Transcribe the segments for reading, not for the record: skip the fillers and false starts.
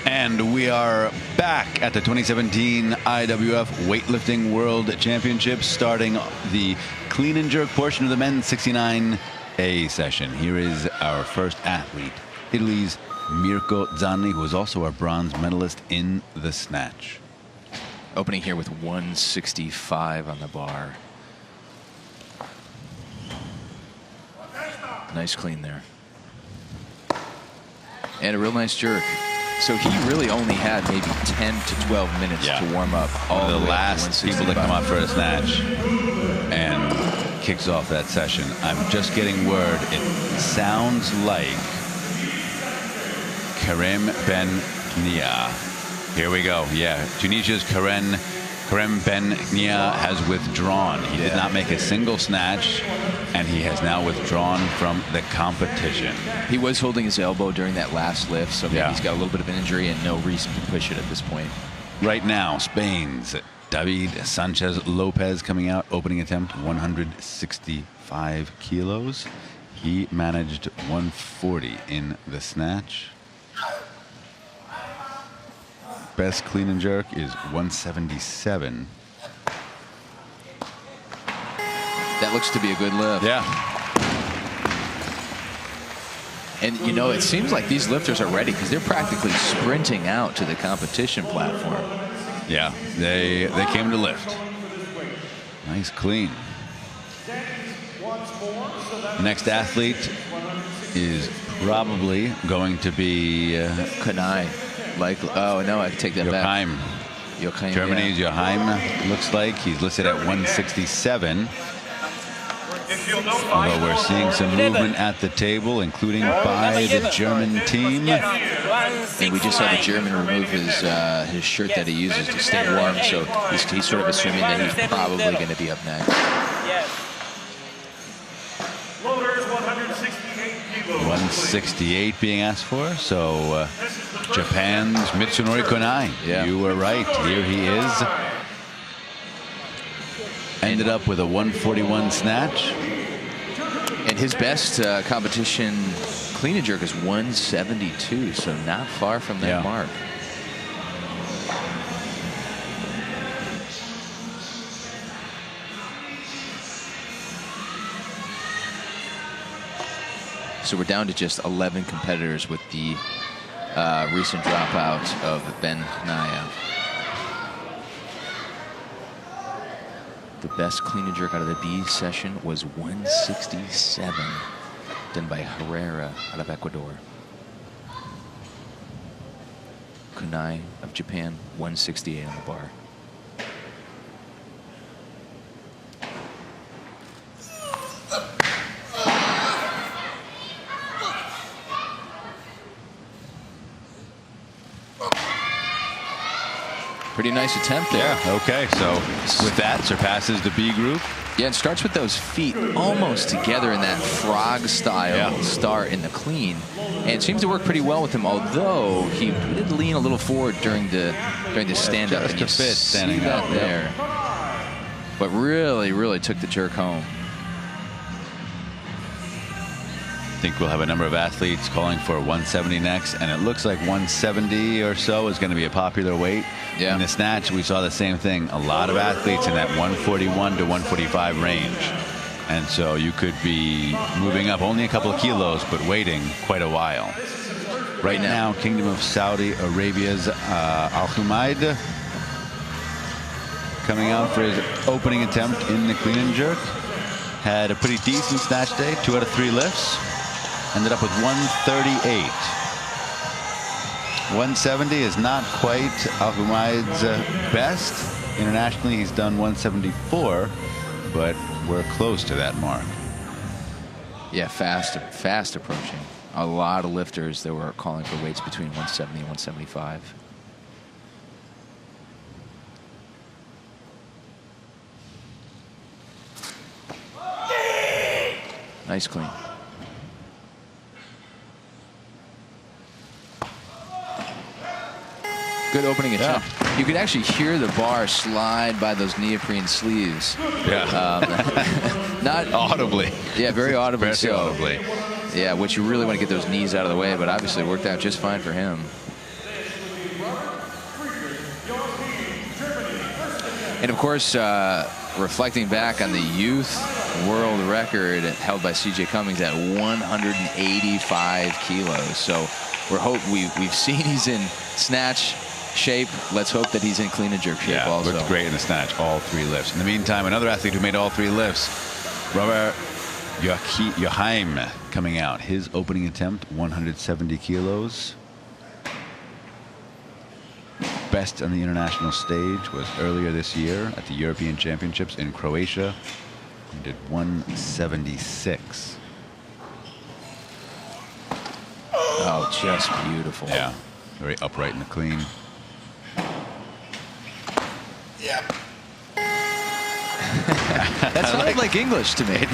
And we are back at the 2017 IWF Weightlifting World Championships, starting the clean and jerk portion of the men's 69A session. Here is our first athlete, Italy's Mirko Zanni, who is also our bronze medalist in the snatch. Opening here with 165 on the bar. Nice clean there. And a real nice jerk. So he really only had maybe 10 to 12 minutes to warm up. All the last people to come out for a snatch, and kicks off that session. I'm just getting word. It sounds like Kerem Ben Nia. Here we go. Yeah, Tunisia's Kerem Ben Nia has withdrawn. He did not make a single snatch, and he has now withdrawn from the competition. He was holding his elbow during that last lift, so maybe he's got a little bit of an injury and no reason to push it at this point. Right now, Spain's David Sanchez Lopez coming out, opening attempt 165 kilos. He managed 140 in the snatch. Best clean and jerk is 177. That looks to be a good lift. Yeah. And, you know, it seems like these lifters are ready because they're practically sprinting out to the competition platform. Yeah, they came to lift. Nice clean. Next athlete is probably going to be Kanai. Like, oh no, I can take that back. Joachim. Germany's Joachim, looks like. He's listed at 167. Although we're seeing some movement at the table, including by the German team. And we just saw the German remove his shirt that he uses to stay warm, so he's sort of assuming that he's probably going to be up next. 168 being asked for, so Japan's Mitsunori Konai. You were right. Here he is. Ended up with a 141 snatch. And his best competition clean and jerk is 172, so not far from that mark. So we're down to just 11 competitors with the recent dropout of Ben Naya. The best clean and jerk out of the B session was 167, done by Herrera out of Ecuador. Kunai of Japan, 168 on the bar. Pretty nice attempt there. Yeah, okay, so with that, surpasses the B group. Yeah, it starts with those feet almost together in that frog style start in the clean. And it seems to work pretty well with him, although he did lean a little forward during the stand-up. And you see standing that there. But really took the jerk home. I think we'll have a number of athletes calling for 170 next, and it looks like 170 or so is going to be a popular weight. In the snatch, we saw the same thing. A lot of athletes in that 141 to 145 range. And so you could be moving up only a couple of kilos, but waiting quite a while. Right now, Kingdom of Saudi Arabia's Al Humaid coming out for his opening attempt in the clean and jerk. Had a pretty decent snatch day, 2 out of 3 lifts. Ended up with 138. 170 is not quite Al Humaid's best. Internationally, he's done 174, but we're close to that mark. Yeah, fast approaching. A lot of lifters that were calling for weights between 170 and 175. Nice clean. Good opening attempt. You could actually hear the bar slide by those neoprene sleeves. Not audibly. Yeah, very audibly. Very audibly. Yeah, which you really want to get those knees out of the way, but obviously it worked out just fine for him. And of course, reflecting back on the youth world record held by C.J. Cummings at 185 kilos. So we've seen he's in snatch shape. Let's hope that he's in clean and jerk shape also. Looked great in the snatch, all 3 lifts. In the meantime, another athlete who made all 3 lifts, Robert Joachim, coming out. His opening attempt, 170 kilos. Best on the international stage was earlier this year at the European Championships in Croatia. He did 176. Oh, just beautiful. Yeah, very upright in the clean. Yeah. That sounded like English to me.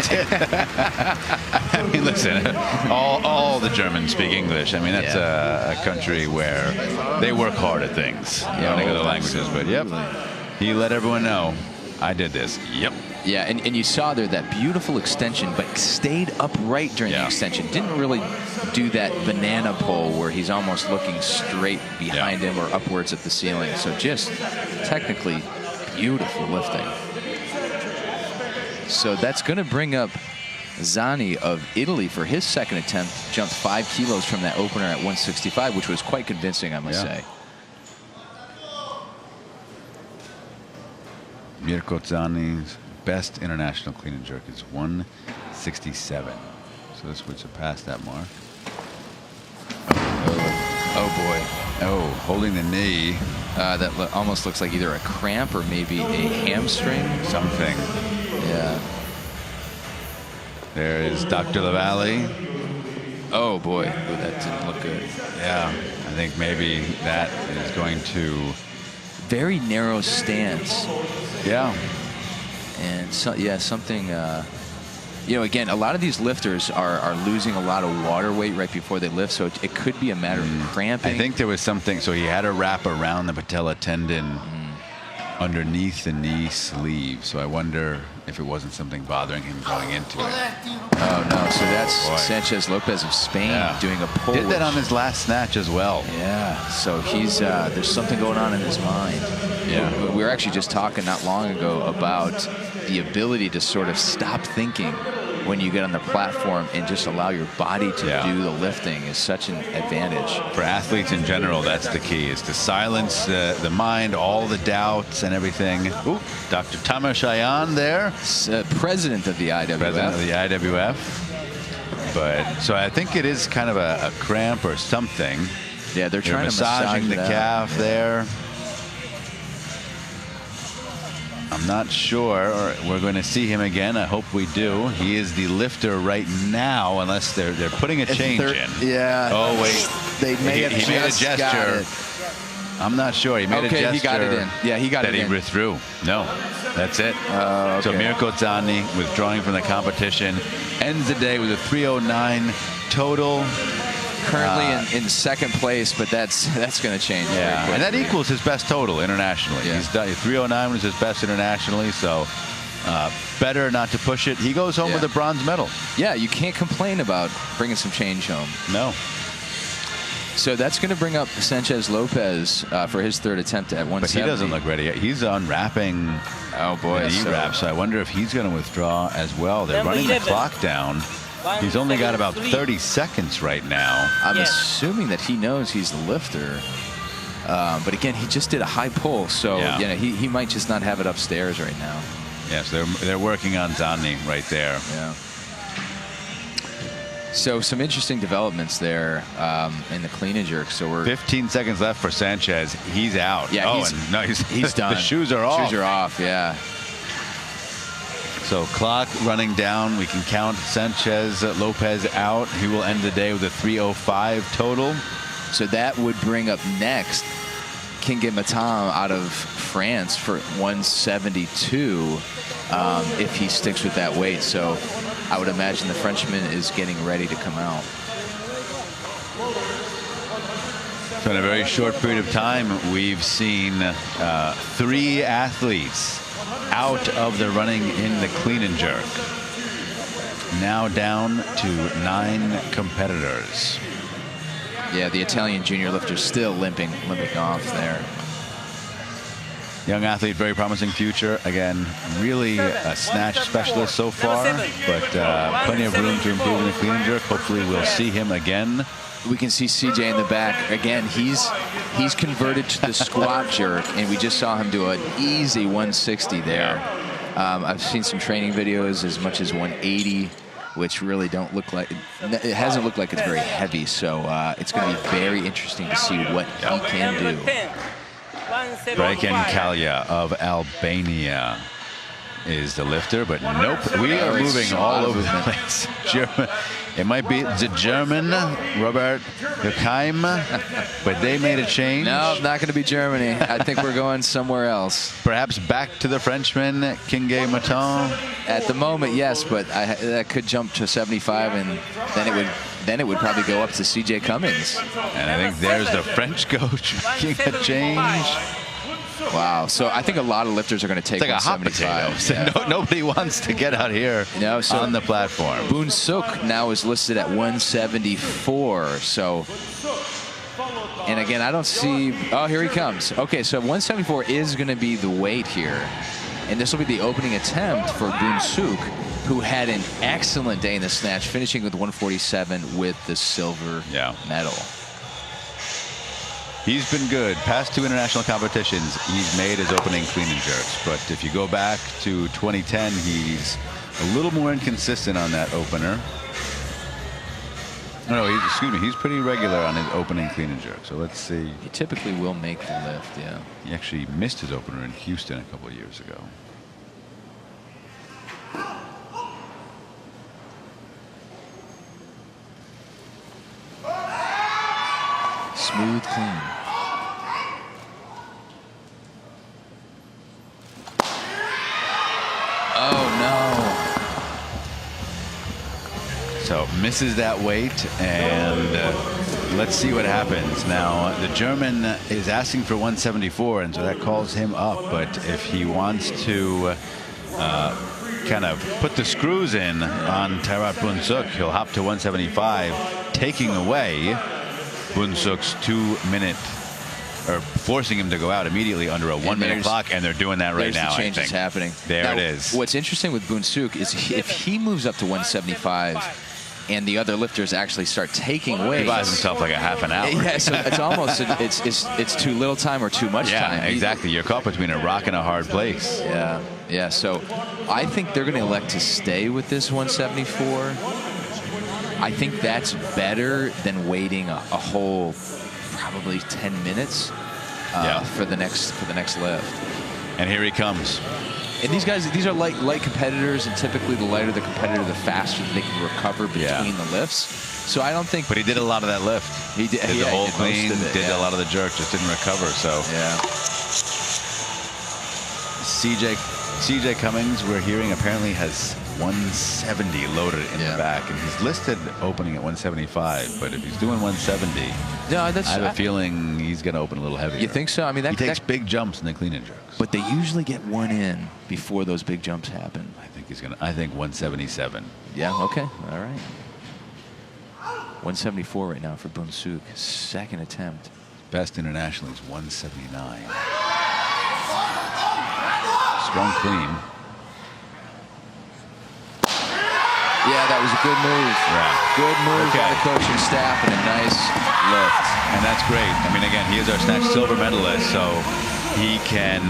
I mean, listen, all the Germans speak English. I mean, that's a country where they work hard at things. Learning other languages. But yep, he let everyone know, I did this. Yep. Yeah, and you saw there that beautiful extension, but stayed upright during the extension. Didn't really do that banana pull where he's almost looking straight behind him or upwards at the ceiling. So just technically beautiful lifting. So that's going to bring up Zani of Italy for his second attempt. Jumped 5 kilos from that opener at 165, which was quite convincing, I must say. Mirko Zani's best international clean and jerk is 167. So this would surpass that mark. Oh boy. Oh, holding the knee. That almost looks like either a cramp or maybe a hamstring. Something. Yeah. There is Dr. LaValle. Oh boy, that didn't look good. Yeah, I think maybe that is going to. Very narrow stance. Yeah. And so, something. You know, again, a lot of these lifters are losing a lot of water weight right before they lift, so it could be a matter of cramping. I think there was something. So he had a wrap around the patella tendon underneath the knee sleeve. So I wonder if it wasn't something bothering him going into it. Oh no! So that's Sanchez Lopez of Spain doing a pull. Did that on his last snatch as well. Yeah. So he's there's something going on in his mind. Yeah. We were actually just talking not long ago about the ability to sort of stop thinking when you get on the platform and just allow your body to do the lifting is such an advantage. For athletes in general, that's the key, is to silence the mind, all the doubts and everything. Ooh, Dr. Tamer Shayan there. President of the IWF. President of the IWF. But, so I think it is kind of a cramp or something. Yeah, they're trying to massaging the calf there. I'm not sure. We're going to see him again. I hope we do. He is the lifter right now, unless they're putting a change in. Yeah. Oh wait, they may have he made a gesture. I'm not sure. He made a gesture. He got it in. Yeah, he got it in. That he withdrew. No, that's it. Okay. So Mirko Zani withdrawing from the competition ends the day with a 309 total. Currently in second place, but that's going to change. Yeah, and that equals his best total internationally. Yeah. He's done 309 was his best internationally, so better not to push it. He goes home with a bronze medal. Yeah, you can't complain about bringing some change home. No. So that's going to bring up Sanchez Lopez for his third attempt at 170. But he doesn't look ready yet. He's unwrapping. Oh boy, the wrap. So I wonder if he's going to withdraw as well. They're running the clock down. He's only got about 30 seconds right now. I'm assuming that he knows he's the lifter. But again, he just did a high pull, so he might just not have it upstairs right now. Yes, they're working on Zani right there. Yeah. So some interesting developments there in the clean and jerk. So we're 15 seconds left for Sanchez. He's out. Yeah, he's done. The shoes are off. Shoes are off. Yeah. So clock running down. We can count Sanchez Lopez out. He will end the day with a 305 total. So that would bring up next Kinga Matam out of France for 172 if he sticks with that weight. So I would imagine the Frenchman is getting ready to come out. So in a very short period of time, we've seen 3 athletes out of the running in the clean and jerk. Now down to 9 competitors. Yeah, the Italian junior lifter still limping off there. Young athlete, very promising future. Again, really a snatch specialist so far, but plenty of room to improve in the clean and jerk. Hopefully we'll see him again. We can see CJ in the back. Again, he's converted to the squat jerk, and we just saw him do an easy 160 there. I've seen some training videos as much as 180, which really don't look like, it hasn't looked like it's very heavy, so it's going to be very interesting to see what he can do. Dragan Kalja of Albania is the lifter, but nope, we are moving all over the place. German, it might be the German, Robert Huckheim, but they made a change. No, not going to be Germany. I think we're going somewhere else. Perhaps back to the Frenchman, Kinge Maton. At the moment, yes, but that could jump to 75, and then it would probably go up to CJ Cummings. And I think there's the French coach making a change. Wow. So I think a lot of lifters are going to take it's like a hot potato. Yeah. Nobody wants to get out here on the platform. Boon Suk now is listed at 174. So, and again, I don't see. Oh, here he comes. Okay, so 174 is going to be the weight here. And this will be the opening attempt for Boon Suk, who had an excellent day in the snatch, finishing with 147 with the silver medal. He's been good. Past 2 international competitions, he's made his opening clean and jerks. But if you go back to 2010, he's a little more inconsistent on that opener. No, excuse me, he's pretty regular on his opening clean and jerk. So let's see. He typically will make the lift, yeah. He actually missed his opener in Houston a couple of years ago. Smooth, clean. Oh, no. So misses that weight, and let's see what happens. Now, the German is asking for 174, and so that calls him up. But if he wants to kind of put the screws in on Tarat Boon Suk, he'll hop to 175, taking away Boon Suk's 2-minute, or forcing him to go out immediately under a 1-minute clock, and they're doing that right now. The change is happening. There it is. What's interesting with Boon Suk is if he moves up to 175 and the other lifters actually start taking weight, he buys himself like a half an hour. Yeah, so it's almost it's too little time or too much time. Yeah, exactly. You're caught between a rock and a hard place. Yeah, yeah. So I think they're going to elect to stay with this 174. I think that's better than waiting a whole probably 10 minutes for the next lift. And here he comes. And these guys, these are light competitors, and typically the lighter the competitor, the faster they can recover between the lifts. So I don't think. But he did a lot of that lift. He did the whole clean, did a lot of the jerk, just didn't recover. So CJ Cummings, we're hearing, apparently has 170 loaded in the back, and he's listed opening at 175. But if he's doing 170, I have a feeling he's going to open a little heavier. You think so? I mean, he takes big jumps in the clean and jerks. But they usually get one in before those big jumps happen. I think he's going to. I think 177. Yeah. Okay. All right. 174 right now for Boon Suk. Second attempt. Best internationally is 179. Strong clean. Yeah, that was a good move. Yeah. Good move by the coaching staff, and a nice lift. And that's great. I mean, again, he is our snatch silver medalist, so he can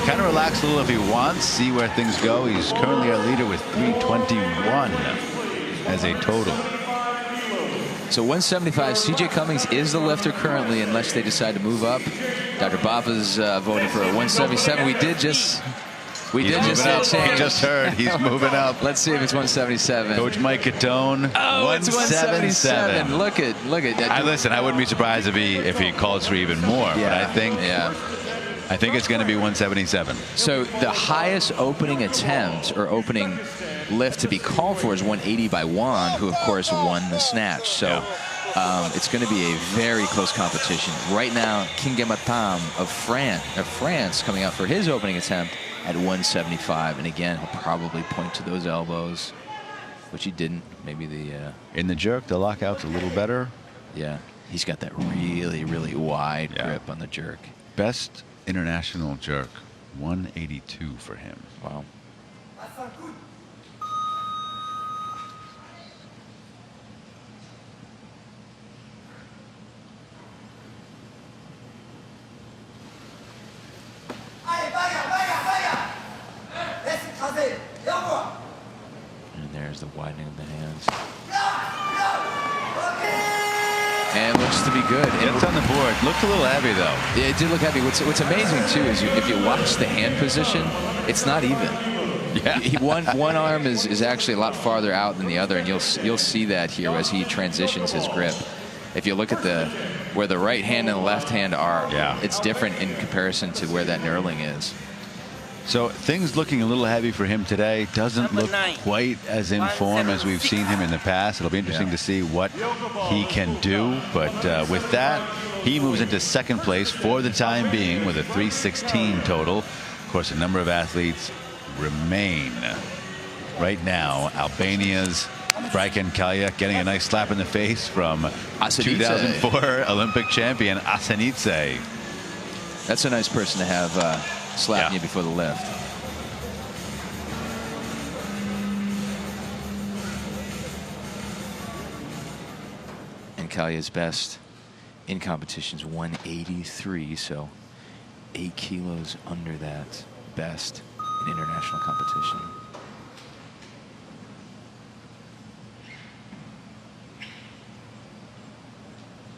kind of relax a little if he wants, see where things go. He's currently our leader with 321 as a total. So 175, CJ Cummings is the lifter currently, unless they decide to move up. Dr. Bafa's voting for a 177. We did just heard he's moving up. Let's see if it's 177. Coach Mike Catone. Oh, it's 177. Look at that. Listen, I wouldn't be surprised if he calls for even more. Yeah. But I think it's going to be 177. So the highest opening attempt or opening lift to be called for is 180 by Juan, who of course won the snatch. So it's going to be a very close competition. Right now, Kinge Matam of France coming out for his opening attempt at 175, and again, he'll probably point to those elbows, which he didn't. Maybe in the jerk, the lockout's a little better. Yeah, he's got that really, really wide grip on the jerk. Best international jerk. 182 for him. Wow. And there's the widening of the hands. And it looks to be good. It's on the board. Looked a little heavy, though. Yeah, it did look heavy. What's amazing, too, is if you watch the hand position, it's not even. Yeah. One arm is actually a lot farther out than the other, and you'll see that here as he transitions his grip. If you look at where the right hand and the left hand are, it's different in comparison to where that knurling is. So things looking a little heavy for him today. Doesn't look quite as in form as we've seen him in the past. It'll be interesting to see what he can do. But with that, he moves into second place for the time being with a 316 total. Of course, a number of athletes remain. Right now, Albania's Braken Kalja getting a nice slap in the face from Asenice. 2004 Olympic champion Asenice. That's a nice person to have slapping you before the lift. And Kalja's best in competition's 183, so 8 kilos under that best in international competition.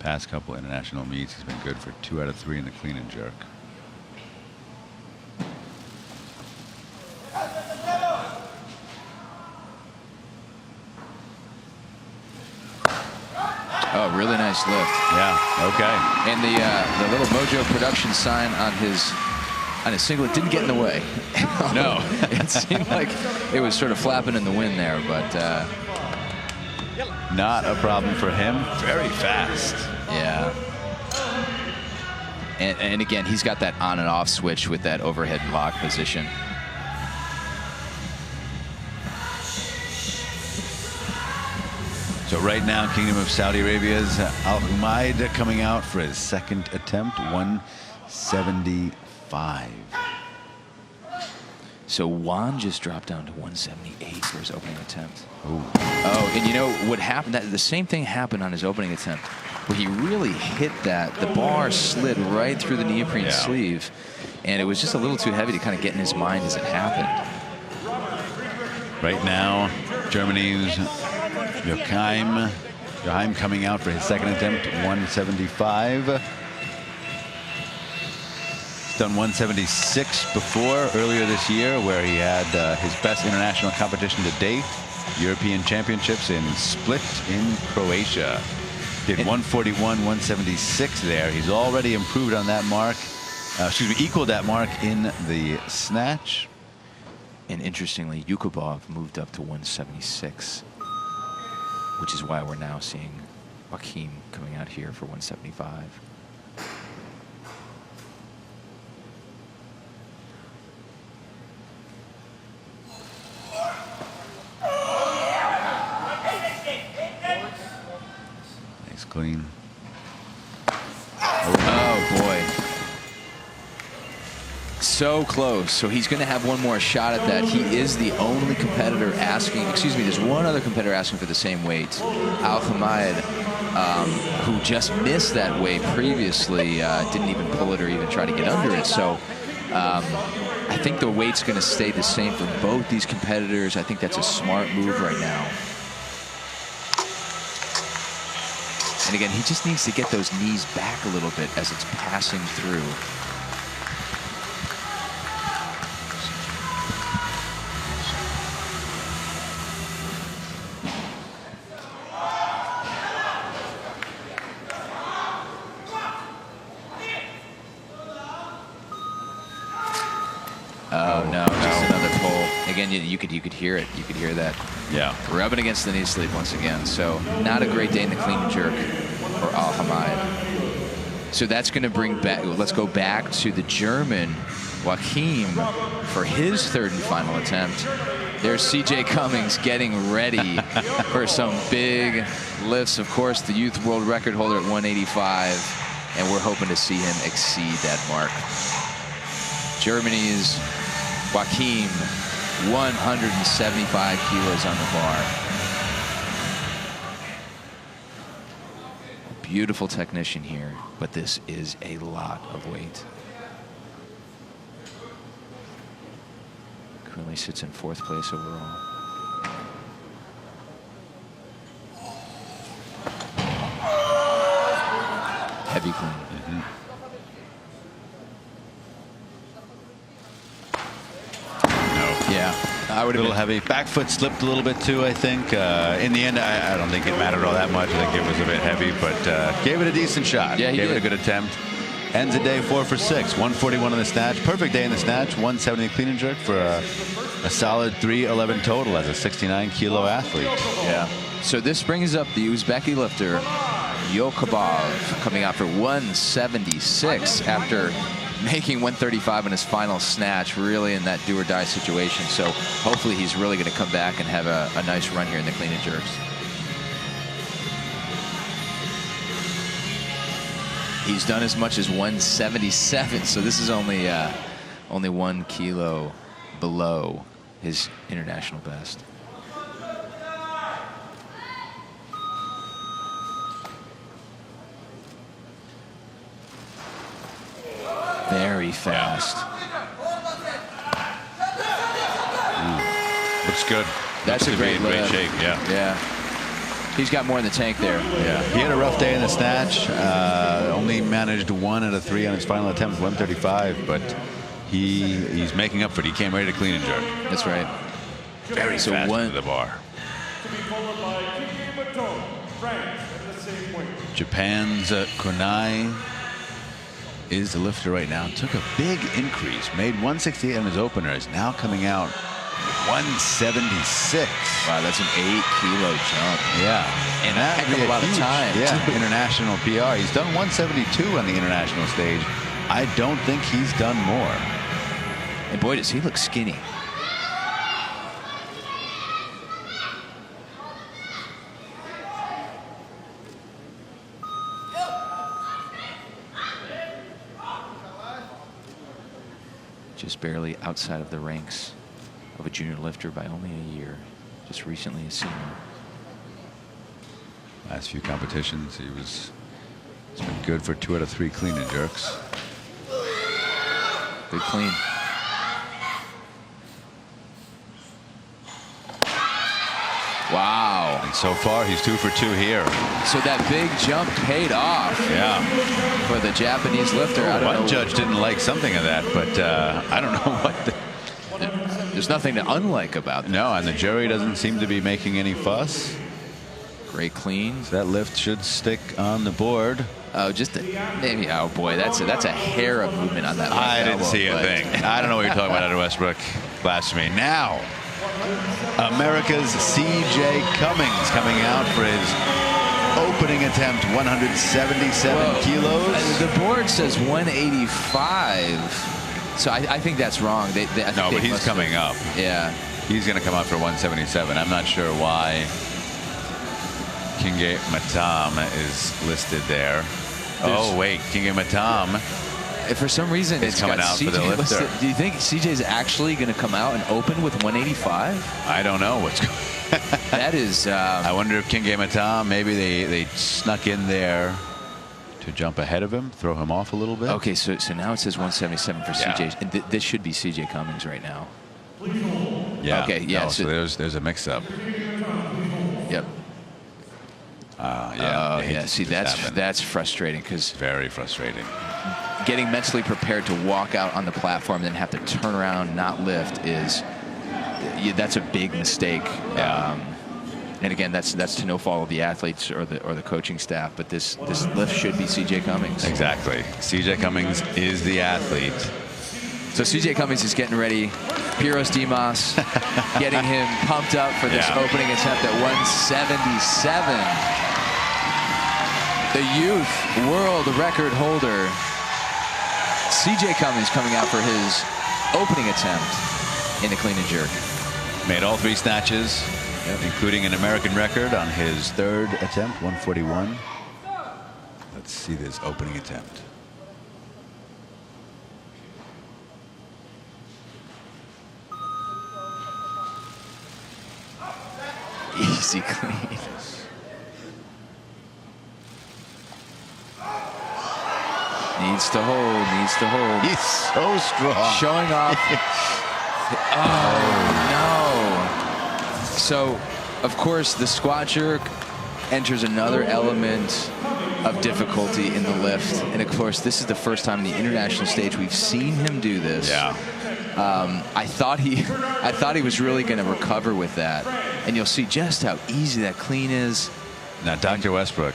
Past couple international meets, he's been good for 2 out of 3 in the clean and jerk. Oh, really nice lift. Yeah. Okay. And the little Mojo production sign on his singlet didn't get in the way. No. It seemed like it was sort of flapping in the wind there, but not a problem for him. Very fast. Yeah. And again, he's got that on and off switch with that overhead lock position. So right now, Kingdom of Saudi Arabia's Al Humaid coming out for his second attempt, 175. So Juan just dropped down to 178 for his opening attempt. Ooh. Oh, and you know what happened? The same thing happened on his opening attempt, where he really hit that. The bar slid right through the neoprene sleeve, and it was just a little too heavy to kind of get in his mind as it happened. Right now, Germany's Joachim coming out for his second attempt, 175. He's done 176 before, earlier this year, where he had his best international competition to date, European Championships in Split in Croatia. Did 141, 176 there. He's already improved on that mark. Equaled that mark in the snatch. And interestingly, Yukubov moved up to 176, which is why we're now seeing Joachim coming out here for 175. Nice clean. Oh boy. So close. So he's going to have one more shot at that. He is the only competitor asking, excuse me, there's one other competitor asking for the same weight. Al Humaid, who just missed that weight previously, didn't even pull it or even try to get under it. So I think the weight's going to stay the same for both these competitors. I think that's a smart move right now. And again, he just needs to get those knees back a little bit as it's passing through. Oh no, just another pull. Again, you could hear it. You could hear that. Yeah. Rubbing against the knee sleeve once again. So not a great day in the clean and jerk for Al Humaid. So that's going to bring back. Let's go back to the German Joachim for his third and final attempt. There's CJ Cummings getting ready for some big lifts. Of course, the youth world record holder at 185, and we're hoping to see him exceed that mark. Germany's Joachim, 175 kilos on the bar. Beautiful technician here, but this is a lot of weight. Currently sits in 4th place overall. Heavy clean. Mm-hmm. No. Yeah. I would a little heavy. Back foot slipped a little bit too, I think. In the end, I don't think it mattered all that much. I think it was a bit heavy, but gave it a decent shot. Yeah, he gave did. it a good attempt. Ends the day 4 for 6, 141 in the snatch. Perfect day in the snatch, 170 clean and jerk for a solid 311 total as a 69-kilo athlete. Yeah. So this brings up the Uzbeki lifter, Yokubov, coming out for 176 after making 135 in his final snatch, really in that do-or-die situation. So hopefully he's really going to come back and have a nice run here in the clean and jerks. He's done as much as 177, so this is only 1 kilo below his international best. Very fast. Looks good. That's Looks a great great lift. shape. Yeah. Yeah. He's got more in the tank there. Yeah. He had a rough day in the snatch. Only managed 1 out of 3 on his final attempt, 135. But he's making up for it. He came ready to clean and jerk. That's right. Very So fast one- to the bar. Japan's Kunai is the lifter right now. Took a big increase. Made 168 on his opener. Is now coming out 176. Wow, that's an 8-kilo jump. Yeah. And a heck of a lot of time. Yeah, international PR. He's done 172 on the international stage. I don't think he's done more. And boy, does he look skinny. Just barely outside of the ranks of a junior lifter by only a year. Just recently a senior. Last few competitions, he's been good for 2 out of 3 clean and jerks. Good clean. Wow. And so far, he's 2 for 2 here. So that big jump paid off. Yeah. For the Japanese lifter. I don't know. One judge didn't like something of that, but I don't know what. There's nothing to unlike about that. No, and the jury doesn't seem to be making any fuss. Great clean. So that lift should stick on the board. Oh, maybe. Oh boy, that's a hair of movement on that. I didn't see a thing. I don't know what you're talking about out of Westbrook. Blasphemy. Now, America's C.J. Cummings coming out for his opening attempt, 177 kilos. The board says 185. So I think that's wrong. I think No, but he's coming up. Yeah. He's going to come out for 177. I'm not sure why Kinge Matam is listed there. Oh, wait. Kinge Matam. For some reason, it's coming out for the lifter. Listed. Do you think CJ's actually going to come out and open with 185? I don't know what's going on. That is... I wonder if Kinge Matam, maybe they snuck in there to jump ahead of him, throw him off a little bit. Okay, so now it says 177 for CJ. And this should be CJ Cummings right now. Yeah. Okay, yeah. No, so there's a mix-up. Yep. Yeah. See, that's frustrating because very frustrating. Getting mentally prepared to walk out on the platform and then have to turn around, not lift that's a big mistake. Yeah. And again, that's to no fault of the athletes or the coaching staff, but this lift should be CJ Cummings. Exactly. CJ Cummings is the athlete. So CJ Cummings is getting ready. Piros Dimas getting him pumped up for this opening attempt at 177. The youth world record holder, CJ Cummings, coming out for his opening attempt in the clean and jerk. Made all 3 snatches, including an American record on his 3rd attempt, 141. Let's see this opening attempt. easy clean. Needs to hold, needs to hold. He's so strong. Showing off. Oh, no. So, of course, the squat jerk enters another element of difficulty in the lift. And, of course, this is the first time in the international stage we've seen him do this. Yeah. I thought he was really going to recover with that. And you'll see just how easy that clean is. Now, Dr. Westbrook,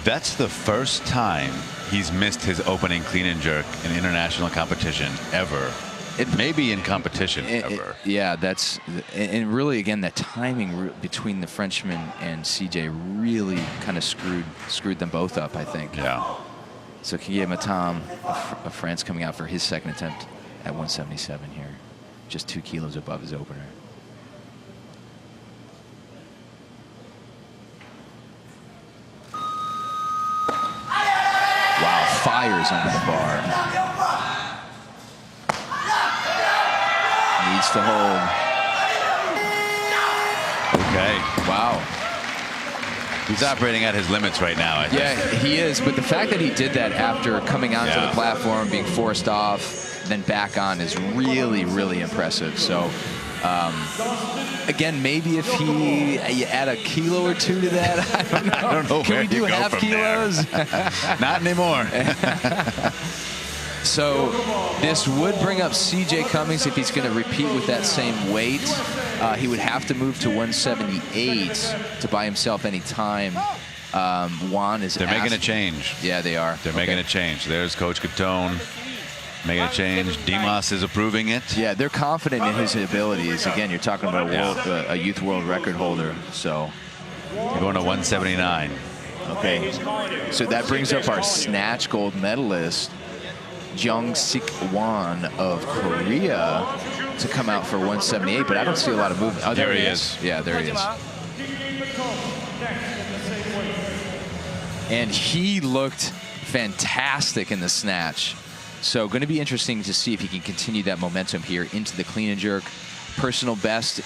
that's the first time he's missed his opening clean and jerk in international competition ever. It may be in competition ever. Yeah, and really, again, that timing between the Frenchman and CJ really kind of screwed them both up, I think. Yeah. So Kylian Matam of France coming out for his second attempt at 177 here, just 2 kilos above his opener. Wow, fires under the bar. Needs to hold. Okay. Wow. He's operating at his limits right now, I think. Yeah, he is. But the fact that he did that after coming onto the platform, being forced off, then back on is really, really impressive. So, again, maybe if you add a kilo or two to that, I don't know. I don't know. Can we do half kilos? Not anymore. So this would bring up CJ Cummings if he's going to repeat with that same weight. He would have to move to 178 to buy himself any time. Juan is. They're making a change. Yeah, they are. They're making a change. There's Coach Catone making a change. Dimas is approving it. Yeah, they're confident in his abilities. Again, you're talking about a youth world record holder. So you're going to 179. Okay. So that brings up our snatch gold medalist, Jung-Sik Won of Korea, to come out for 178, but I don't see a lot of movement. Oh, there he is. Yeah, there he is. And he looked fantastic in the snatch. So going to be interesting to see if he can continue that momentum here into the clean and jerk. Personal best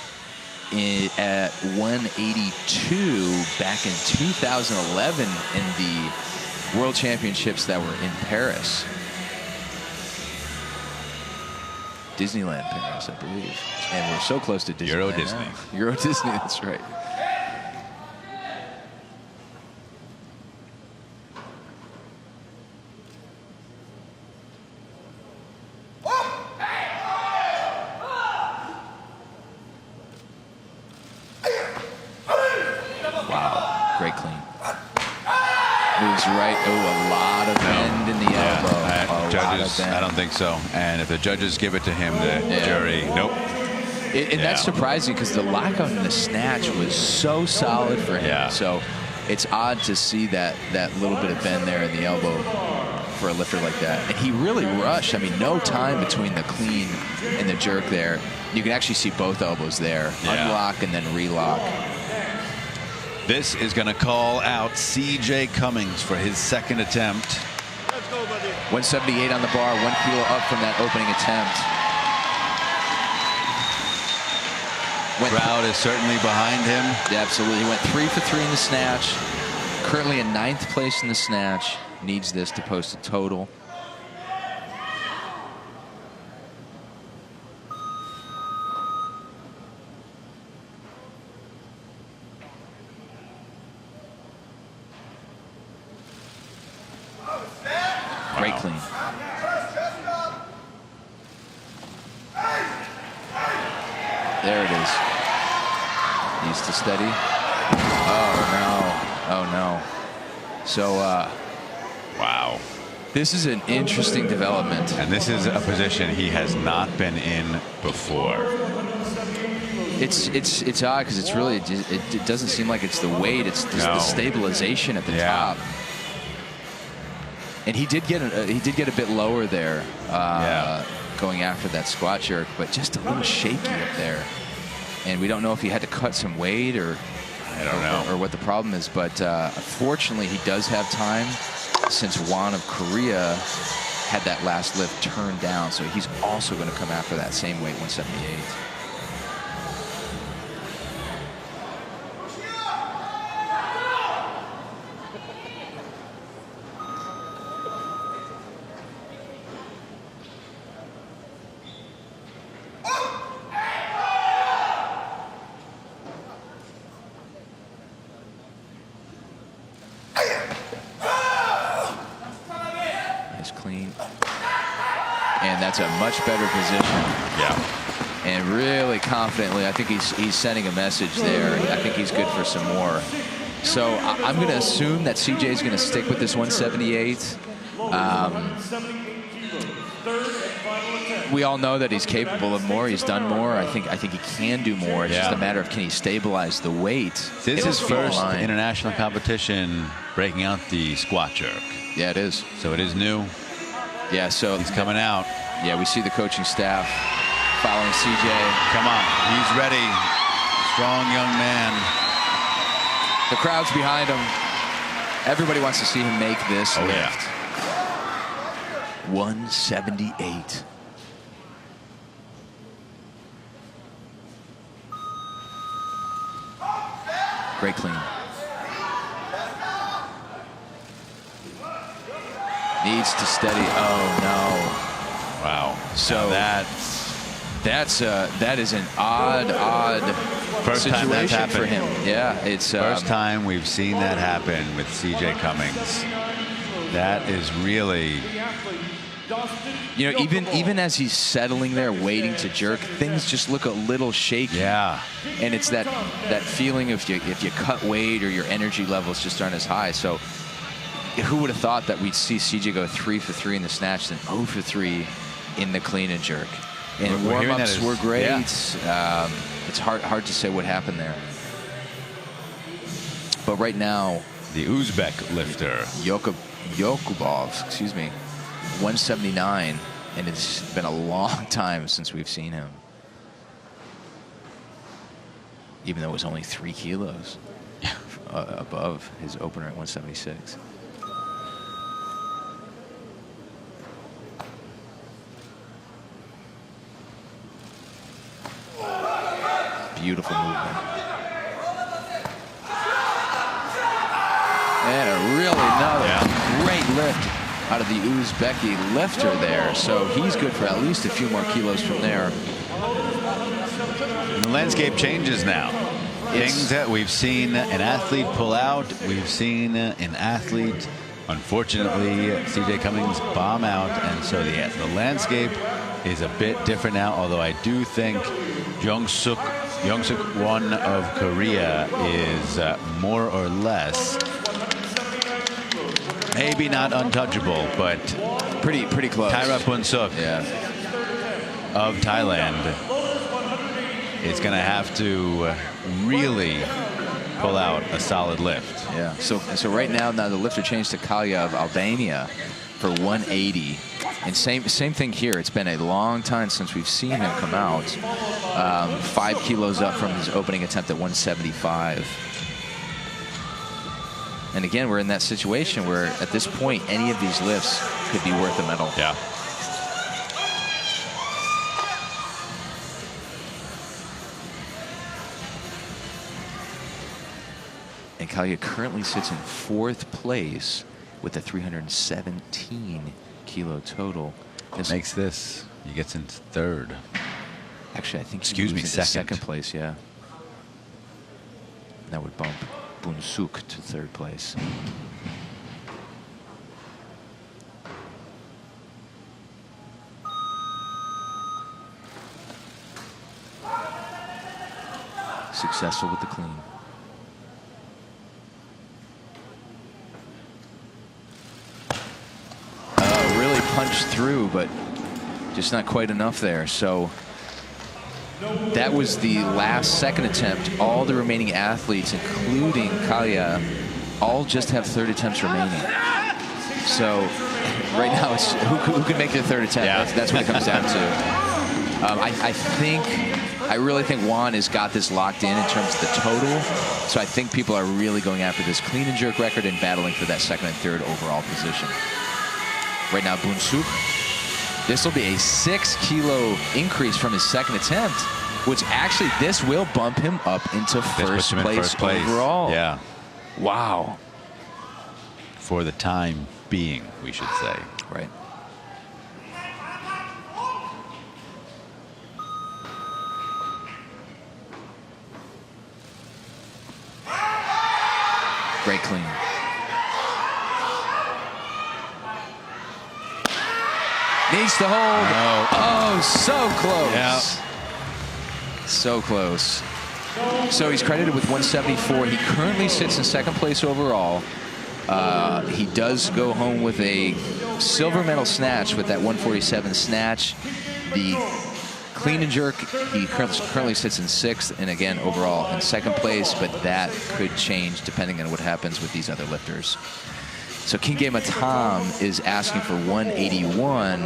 at 182 back in 2011 in the World Championships that were in Paris. Disneyland Paris, I believe. And we're so close to Disneyland. Euro Disney. Euro Disney, that's right. Wow, great clean. Moves right. Oh, a lot of bend in the elbow. Judges, I don't think so. And if the judges give it to him, the jury, nope. And that's surprising because the lockout in the snatch was so solid for him. Yeah. So it's odd to see that little bit of bend there in the elbow for a lifter like that. And he really rushed. I mean, no time between the clean and the jerk there. You can actually see both elbows there. Yeah. Unlock and then relock. This is going to call out CJ Cummings for his second attempt. 178 on the bar, 1 kilo up from that opening attempt. Crowd is certainly behind him. Yeah, absolutely. He went 3 for 3 in the snatch. Currently in 9th place in the snatch. Needs this to post a total. Great clean. There it is. Needs to steady. Oh, no. Oh, no. So, wow. This is an interesting development. And this is a position he has not been in before. It's odd because it's really, it doesn't seem like it's the weight. It's the stabilization at the top. And he did get a bit lower there, going after that squat jerk, but just a little shaky up there. And we don't know if he had to cut some weight or I don't know, or what the problem is. But fortunately, he does have time since Juan of Korea had that last lift turned down, so he's also going to come after that same weight, 178. Nice clean. And that's a much better position. Yeah. And really confidently, I think he's sending a message there. I think he's good for some more. So I'm going to assume that CJ is going to stick with this 178. We all know that he's capable of more. He's done more. I think he can do more. It's just a matter of, can he stabilize the weight? This is his first international competition breaking out the squat jerk. Yeah, it is. So it is new. Yeah, so he's coming out. Yeah, we see the coaching staff following CJ. Come on, he's ready. Strong young man. The crowd's behind him. Everybody wants to see him make this lift. Yeah. 178. Great clean. Needs to steady. Oh no! Wow. So that is an odd first situation time that's happened for him. Yeah, it's first time we've seen that happen with CJ Cummings. That is really, you know, even as he's settling there, waiting to jerk, things just look a little shaky. Yeah. And it's that feeling if you cut weight or your energy levels just aren't as high. So who would have thought that we'd see CJ go 3 for 3 in the snatch, then 0 for 3 in the clean and jerk? And warm-ups were great. Yeah. It's hard to say what happened there. But right now, the Uzbek lifter, Yokubov, excuse me, 179, and it's been a long time since we've seen him. Even though it was only 3 kilos above his opener at 176. Beautiful movement. And another great lift out of the Uzbeki lifter there. So he's good for at least a few more kilos from there. And the landscape changes now. Things that we've seen an athlete pull out, we've seen an athlete, unfortunately, CJ Cummings bomb out, and so the landscape is a bit different now. Although I do think Young-Suk Won of Korea is more or less, maybe not untouchable, but pretty close. Tyra Bunsuk of Thailand is going to have to really pull out a solid lift. Yeah. So right now the lifter changed to Kalya of Albania for 180. And same thing here. It's been a long time since we've seen him come out. 5 kilos up from his opening attempt at 175. And again, we're in that situation where at this point, any of these lifts could be worth a medal. Yeah. And Kalya currently sits in 4th place with a 317 kilo total. This makes this. He gets into 3rd. Actually, I think he moves into second place. Yeah. That would bump Bunsuk to 3rd place. Successful with the clean. Really punched through, but just not quite enough there. So that was the last second attempt. All the remaining athletes, including Kalya, all just have 3rd attempts remaining. So right now it's who can make their 3rd attempt. Yeah. That's what it comes down to. I really think Juan has got this locked in terms of the total. So I think people are really going after this clean and jerk record and battling for that 2nd and 3rd overall position. Right now, Bunsuk, this will be a 6 kilo increase from his 2nd attempt, which actually this will bump him up into first place overall. Yeah. Wow. For the time being, we should say. Right. Great clean. Needs to hold. No. Oh, so close. Yeah. So close. So he's credited with 174. He currently sits in second place overall. He does go home with a silver medal snatch with that 147 snatch. The clean and jerk, he currently sits in sixth, and again, overall in second place, but that could change depending on what happens with these other lifters. So Kinge Matam is asking for 181,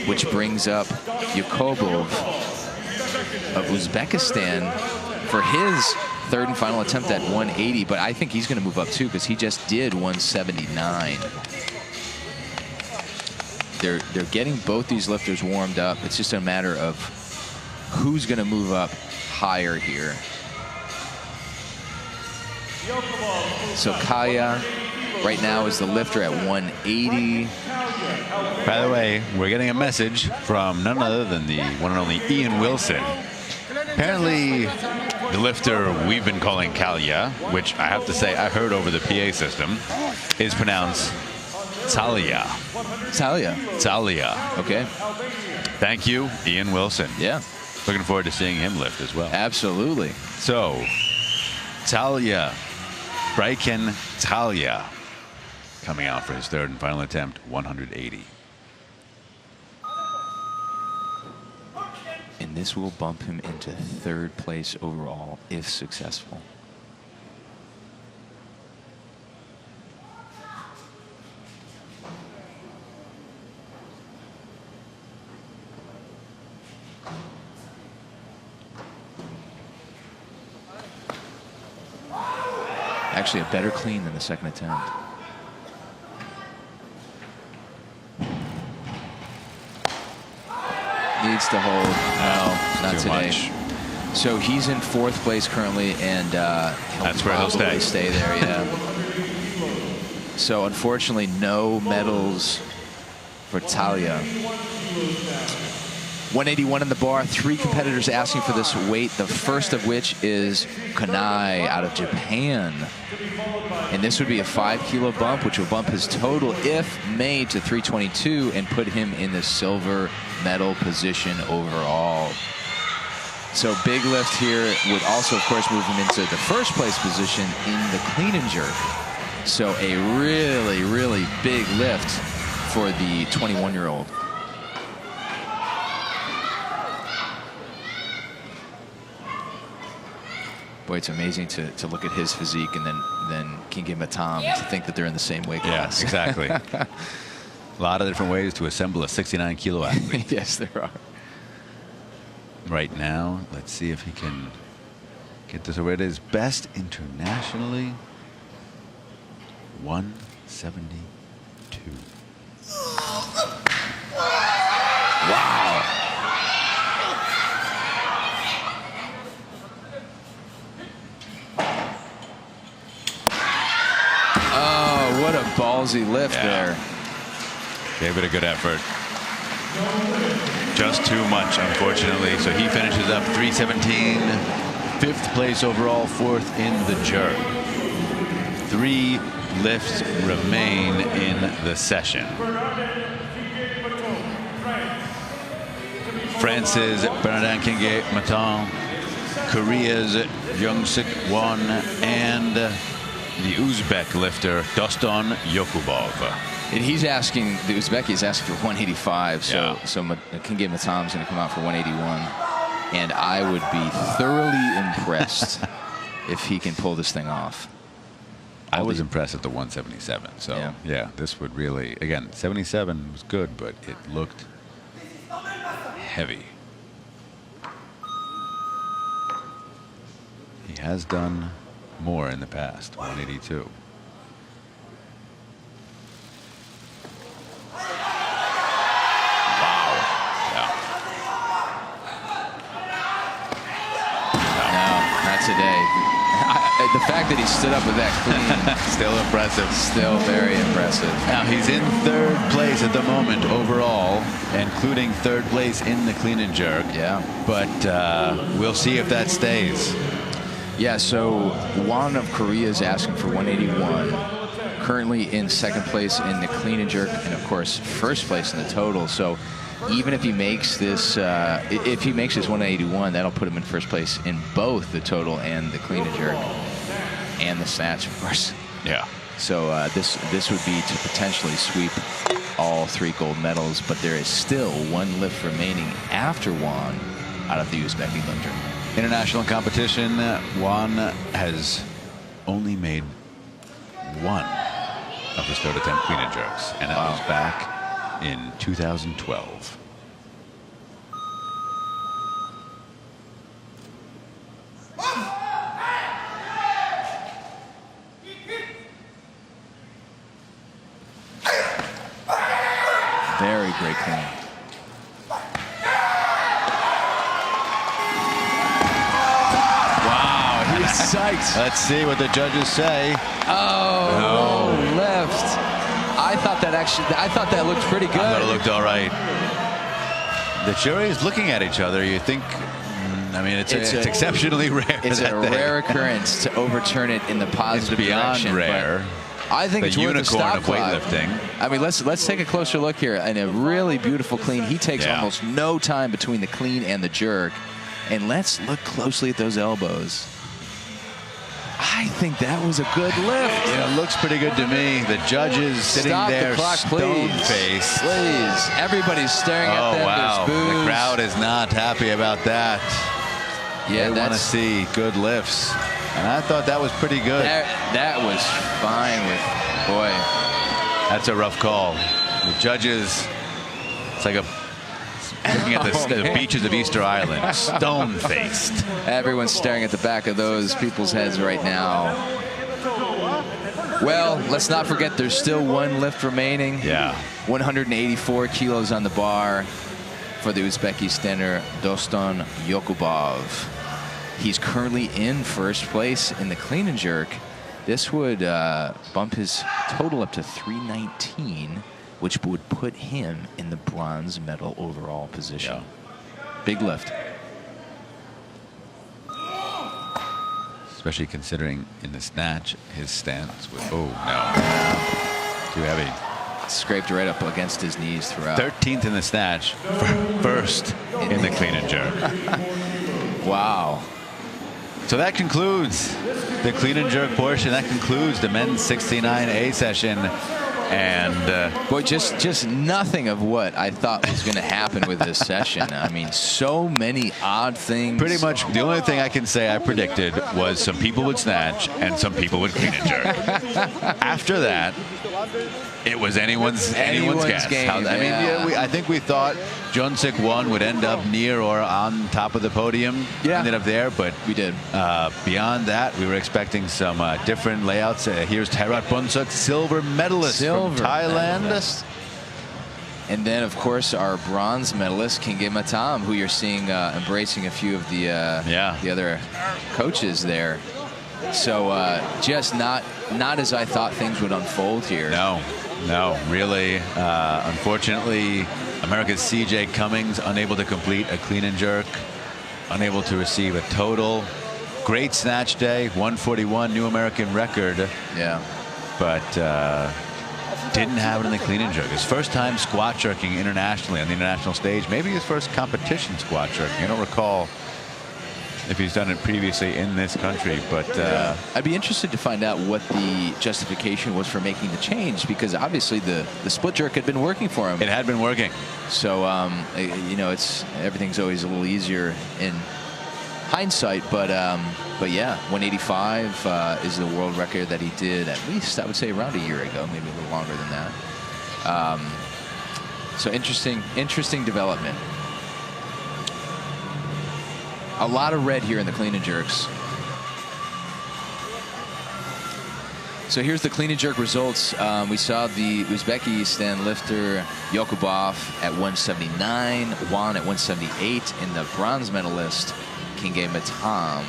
which brings up Yakubov of Uzbekistan for his third and final attempt at 180, but I think he's going to move up too because he just did 179. They're getting both these lifters warmed up. It's just a matter of who's going to move up higher here. So Kaya right now is the lifter at 180. By the way, we're getting a message from none other than the one and only Ian Wilson. Apparently, the lifter we've been calling Kalia, which I have to say I heard over the PA system, is pronounced Talia. Talia. Talia. Okay. Thank you, Ian Wilson. Yeah. Looking forward to seeing him lift as well. Absolutely. So, Talia, Bryken Talia, coming out for his third and final attempt, 180. And this will bump him into third place overall if successful. Actually, a better clean than the second attempt. Needs to hold. No, not today. Much. So he's in fourth place currently, and that's where he'll stay there. Yeah. So unfortunately, no medals for Talia. 181 in the bar. 3 competitors asking for this weight. The first of which is Kanai out of Japan. And this would be a 5-kilo bump, which will bump his total, if made, to 322 and put him in the silver medal position overall. So big lift here would also, of course, move him into the first place position in the clean and jerk. So a really, really big lift for the 21-year-old. Boy, it's amazing to look at his physique and then Kinge Matam to think that they're in the same weight class. Yeah, exactly. A lot of different ways to assemble a 69-kilo athlete. Yes, there are. Right now, let's see if he can get this over. It is best internationally, 172. Wow. Oh, what a ballsy lift there. Gave it a good effort. Just too much, unfortunately. So he finishes up 317, 5th place overall, 4th in the jerk. 3 lifts remain in the session. France's Bernardin Kinge Matam, Korea's Young-sik Won, and the Uzbek lifter Doston Yakubov. And he's asking, the Uzbeki is asking for 185, so Kinge Matam's going to come out for 181. And I would be thoroughly impressed if he can pull this thing off. I was impressed at the 177. So, yeah, this would really, again, 77 was good, but it looked heavy. He has done more in the past, 182. Today. The fact that he stood up with that clean. Still impressive. Still very impressive. Now he's in 3rd place at the moment overall, including 3rd place in the clean and jerk. Yeah. But we'll see if that stays. Yeah, so Won of Korea is asking for 181. currently in second place in the clean and jerk, and of course first place in the total. So even if he makes this, 181, that'll put him in first place in both the total and the clean and jerk, and the snatch, of course. Yeah. So this would be to potentially sweep all 3 gold medals, but there is still 1 lift remaining after Juan out of the Uzbeki lifter. International competition, Juan has only made 1 of his third attempt clean and jerks, and that was back in 2012. Very great clean. Wow, he's psyched. Let's see what the judges say. Oh, no. Left. I thought that looked pretty good. I thought it looked all right. The jury is looking at each other. You think, I mean, it's exceptionally rare. It's a rare occurrence to overturn it in the positive it's beyond direction. Rare. I think it's worth a stop of clock. weightlifting. I mean, let's take a closer look here. And a really beautiful clean. He takes almost no time between the clean and the jerk. And let's look closely at those elbows. I think that was a good lift. It looks pretty good to me. The judges sitting there, stone-faced. Please. Everybody's staring at them. Wow. There's boos. The crowd is not happy about that. Yeah, they want to see good lifts. And I thought that was pretty good. That was fine with, boy. That's a rough call. The judges, it's like looking at the beaches of Easter Island, stone-faced. Everyone's staring at the back of those people's heads right now. Well, let's not forget there's still 1 lift remaining. Yeah. 184 kilos on the bar for the Uzbekistani Doston Yokubov. He's currently in first place in the clean and jerk. This would bump his total up to 319, which would put him in the bronze medal overall position. Yeah. Big lift. Especially considering in the snatch, his stance was, oh, no. Too heavy. Scraped right up against his knees throughout. 13th in the snatch, first in the clean and jerk. Wow. So that concludes the clean and jerk portion. That concludes the men's 69A session. And boy, just nothing of what I thought was going to happen with this session. I mean, so many odd things. Pretty much the only thing I can say I predicted was some people would snatch and some people would clean and jerk. After that, it was anyone's guess. Game. I think we thought Jonsik 1 would end up near or on top of the podium. Yeah. Ended up there, but we did. Beyond that, we were expecting some different layouts. Here's Tairat Bonsuk, silver medalist from Thailand. And then, of course, our bronze medalist, Kinge Matam, who you're seeing embracing a few of the other coaches there. So just not as I thought things would unfold here. No, really. Unfortunately, America's CJ Cummings unable to complete a clean and jerk, unable to receive a total. Great snatch day, 141, new American record. Yeah. But didn't have it in the clean and jerk. His first time squat jerking internationally on the international stage. Maybe his first competition squat jerking. I don't recall if he's done it previously in this country, but I'd be interested to find out what the justification was for making the change, because obviously the split jerk had been working for him. It had been working. So everything's always a little easier in hindsight, but yeah, 185 is the world record that he did at least, I would say, around a year ago, maybe a little longer than that. So interesting development. A lot of red here in the clean and jerks. So here's the clean and jerk results. We saw the Uzbekistan lifter Yokubov at 179, Juan at 178, and the bronze medalist Kinge Matam.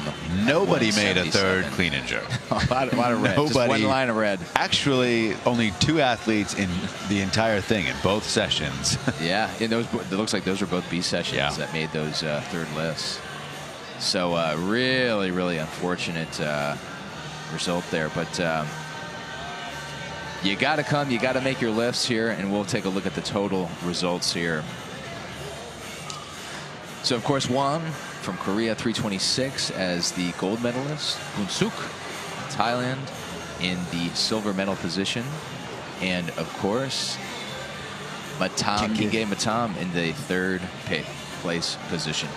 Nobody made a third clean and jerk. a lot of red. Nobody. Just one line of red. Actually, only 2 athletes in the entire thing in both sessions. Yeah, and it looks like those were both B sessions that made those third lists. So really, really unfortunate result there. But You got to come. You got to make your lifts here, and we'll take a look at the total results here. So, of course, Wang from Korea, 326 as the gold medalist. Unsuk, Thailand, in the silver medal position. And, of course, Kinge Matam in the third place position.